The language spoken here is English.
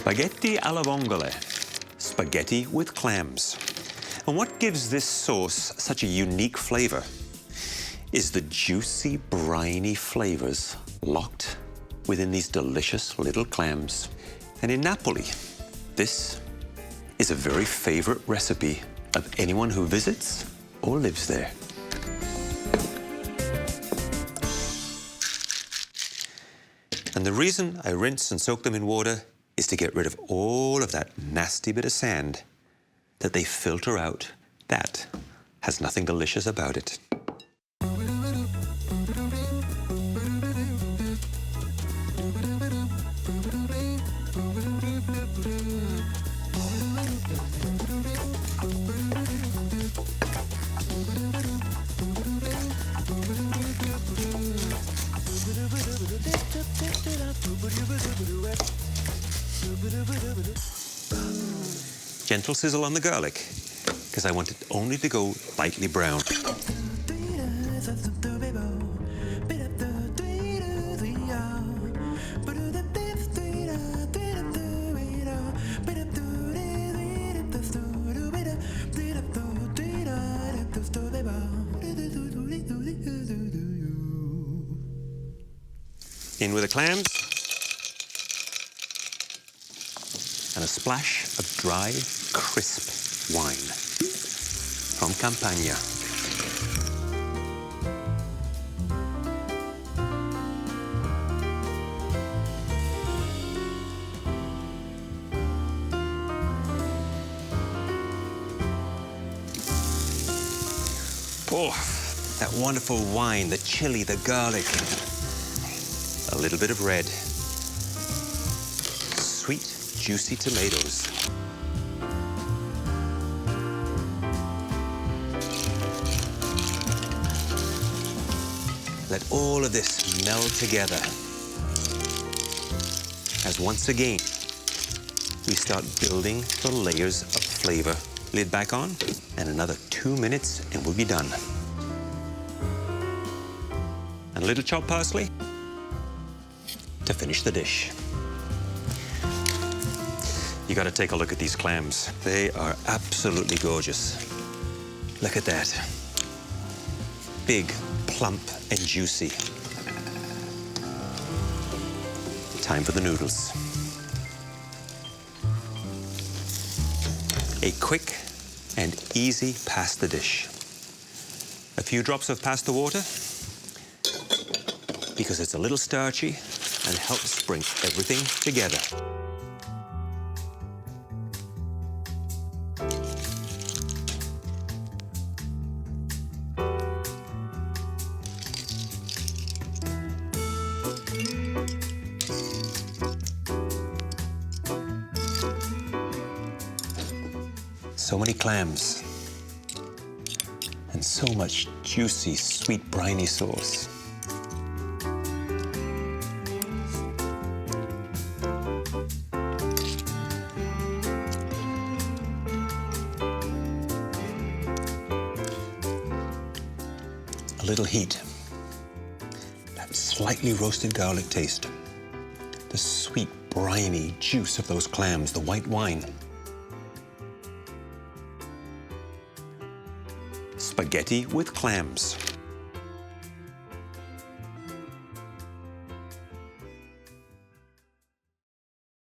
Spaghetti alla vongole, spaghetti with clams. And what gives this sauce such a unique flavor is the juicy, briny flavors locked within these delicious little clams. And in Napoli, this is a very favorite recipe of anyone who visits or lives there. And the reason I rinse and soak them in water is to get rid of all of that nasty bit of sand that they filter out. That has nothing delicious about it. Gentle sizzle on the garlic, because I want it only to go lightly brown. In with the clams, and a splash of dry, crisp wine from Campania. Oh, that wonderful wine, the chili, the garlic, a little bit of red, sweet, juicy tomatoes. Let all of this meld together as once again we start building the layers of flavor. Lid back on, and another 2 minutes and we'll be done. And a little chopped parsley to finish the dish. You gotta take a look at these clams. They are absolutely gorgeous. Look at that. Big, plump, and juicy. Time for the noodles. A quick and easy pasta dish. A few drops of pasta water, because it's a little starchy and helps bring everything together. So many clams, and so much juicy, sweet, briny sauce. A little heat, that slightly roasted garlic taste, the sweet, briny juice of those clams, the white wine. Spaghetti with clams.